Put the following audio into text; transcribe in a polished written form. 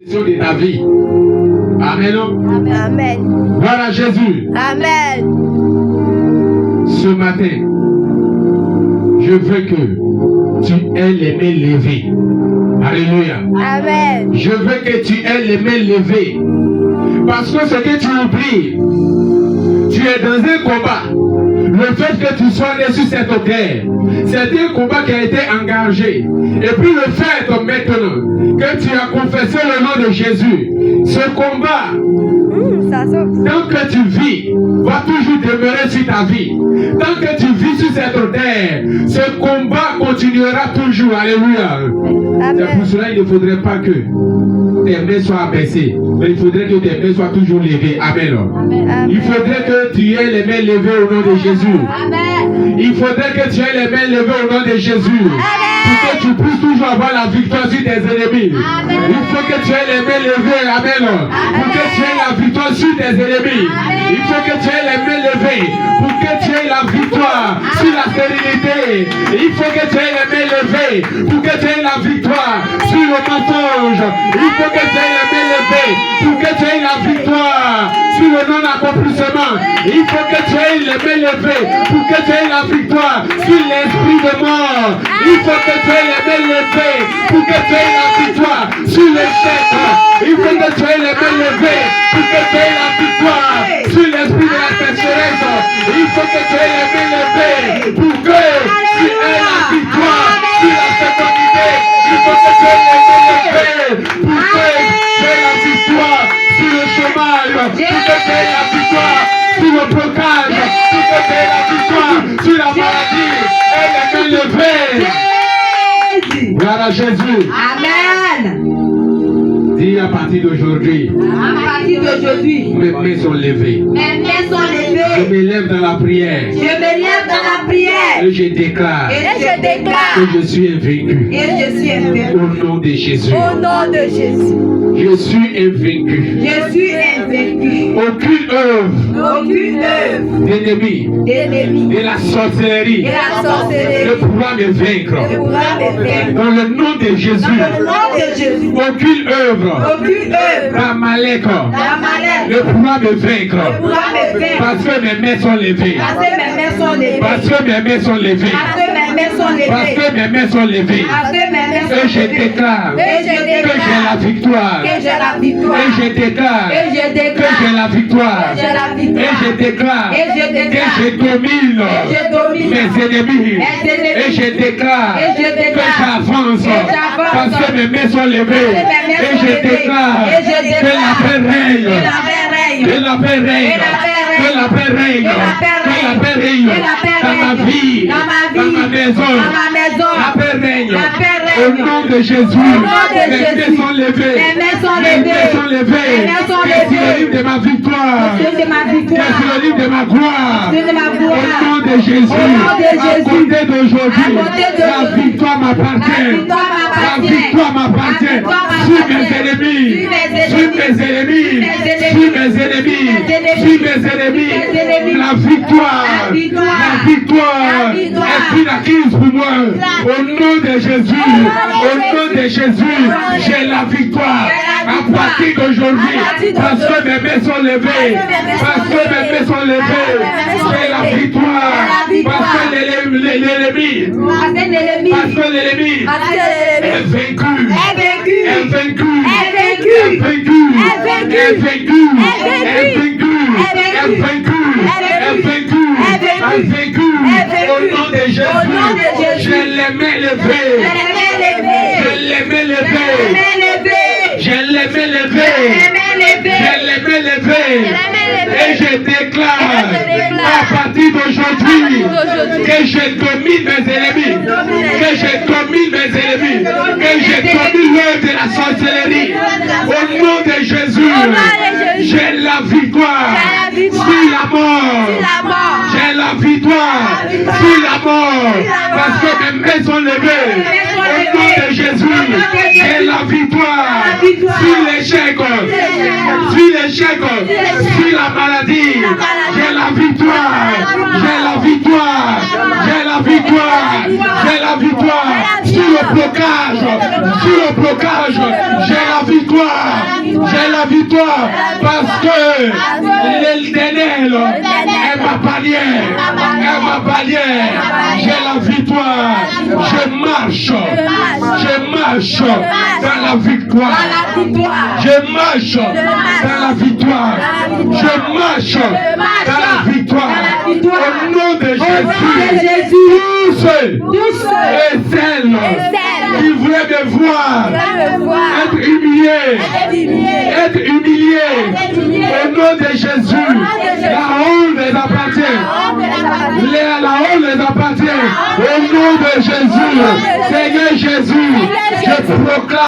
de ta vie. Amen. Amen. Voilà Jésus. Amen. Ce matin, je veux que tu aies les mains levées. Alléluia. Amen. Je veux que tu aies les mains levées. Parce que ce que tu oublies, tu es dans un combat. Le fait que tu sois né sur cette terre, c'est un combat qui a été engagé. Et puis le fait maintenant que tu as confessé le nom de Jésus, ce combat, tant que tu vis, va toujours demeurer sur ta vie. Tant que tu vis sur cette terre, ce combat continuera toujours. Alléluia. C'est pour cela qu'il ne faudrait pas que tes mains soient abaissées, mais il faudrait que tes mains soient toujours levées. Amen. Amen. Il faudrait que tu aies les mains levées au nom de Jésus. Amen. Il faudrait que tu aies les mains levées au nom de Jésus. Pour que tu puisses toujours avoir la victoire sur tes ennemis. Amen. Il faut que tu aies les mains levées. Amen. Pour que tu aies la victoire sur tes ennemis. Il faut que tu aies les mains levées. Pour que tu aies la victoire sur la stérilité. Il faut que tu aies les mains levées. Pour que tu aies la victoire sur le mensonge. Il faut que tu aies les mains levées. Pour que tu aies la victoire sur le non-accomplissement. Il faut que tu aies les mains levées. Pour que tu aies la victoire sur l'esprit de mort. Il faut que tu aies les mains levées. Pour que tu aies la victoire sur l'échec. Il faut que tu aies les mains levées. Pour que tu aies la victoire sur l'esprit de la pécheresse. Il faut que tu aies les mains levées. Pour que tu aies la victoire sur la fécondité. Il faut que tu aies les mains levées. Pour que tu aies la victoire sur le chômage. Pour que tu aies la victoire sur le blocage. Pour que tu aies la victoire sur la maladie. Et les mains levées. Gloire à Jésus. Amen. Dis à partir d'aujourd'hui, À partir d'aujourd'hui, mes mains sont levées. mes mains sont Je levées. me lève dans la prière. Je me lève dans la prière. Et je déclare Et je déclare que je suis invaincu. que je suis invaincu. Au nom de Jésus. Au nom de Jésus. Je suis invaincu. Je suis invaincu. Aucune œuvre Aucune œuvre d'ennemi, d'ennemi de la sorcellerie, et la sorcellerie ne pourra me ne vaincre. pourra me faire. Dans le nom de Jésus. Dans le nom de Jésus. Aucune œuvre Aucune œuvre d'Amalek d'Amalek ne pourra me ne vaincre. pourra me faire. Parce que mes mains sont levées. Parce que mes mains sont levées. Parce que mes mains sont levées. Parce que mes mains sont Parce levées. que mes mains sont levées. Parce que mes mains sont Et je levées. déclare Et je que j'ai la déclare victoire. que j'ai la victoire. Et je déclare Et je que déclare j'ai la victoire. que j'ai la Et victoire. je déclare Et je que déclare je domine que je domine mes ennemis. mes ennemis. Et je déclare Et je que déclare j'avance que j'avance. parce que mes mains sont levées. Parce que mes mains Et sont je levées. déclare Et je que déclare la paix règne. que la paix règne. Que la paix règne. Que la paix règne. Que la paix règne. Que la paix Que la règne. paix règne. Que la paix Dans ma règne. vie. Dans ma Dans vie. ma maison. Dans ma maison. La paix règne. La paix Au règne. nom de Jésus. Au nom de Mes Jésus. mains sont levées. Mes mains sont Mes levées. mains sont levées. Mes mains sont Je suis levées. le livre de ma victoire. Je suis de ma Je suis victoire. le livre de ma gloire. Je suis de ma Au gloire. nom de Jésus. Au nom de À Jésus. côté d'aujourd'hui. À côté La d'aujourd'hui. victoire m'appartient. La victoire m'appartient. La victoire m'appartient. La victoire Sur m'appartient. mes ennemis. Sur mes Sur mes ennemis. Sur mes Sur mes ennemis. ennemis. Sur mes ennemis. Sur mes ennemis. La victoire. La victoire. La victoire. La victoire. Est une acquise pour moi. Au nom de Jésus. Au nom de Jésus. J'ai la victoire. À partir d'aujourd'hui. Parce que mes mains sont levées. Parce que mes mains sont levées. J'ai la victoire. Parce que l'ennemi. Parce que l'ennemi. Parce que l'ennemi est vaincu. Est vaincu. Est vaincu. Est vaincu. Est vaincu. Est vaincu. Est vaincu. Est Est vaincu. Est Est vaincu. Est vaincu. Est vaincu. Au nom de Jésus. Au nom de Jésus. J'ai les mains levées. Les mains levées. J'ai les mains Les levées. mains levées. J'ai les mains Les levées. mains levées. J'ai les mains levées. Les mains levées. Et je déclare Et je déclare à partir d'aujourd'hui à partir d'aujourd'hui que je domine mes ennemis. Que je domine mes ennemis. Que je domine l'œuvre de la sorcellerie. Au nom de Jésus, Au nom de Jésus. j'ai la victoire J'ai la victoire. sur la mort. Sur la mort. J'ai la victoire La victoire. sur la mort. Sur la mort. Parce que mes mains sont levées. Mes mains sont Au nom levées. de Jésus, Au nom de Jésus. j'ai la victoire La victoire. sur l'échec. Sur l'échec. Sur la maladie. J'ai la victoire. J'ai la victoire. J'ai la victoire. J'ai la victoire sur le blocage. Sur le blocage, j'ai la victoire. J'ai la victoire parce que l'Éternel est ma bannière. Est ma bannière. J'ai la victoire. Je marche dans la victoire. Je marche dans la victoire. Je marche dans la victoire. Au nom de Jésus. Tous et celles qui voulaient me voir être humilié. Au nom de Jésus. La honte les appartient. La honte les appartient. Au nom de Jésus. Seigneur Jésus, je proclame.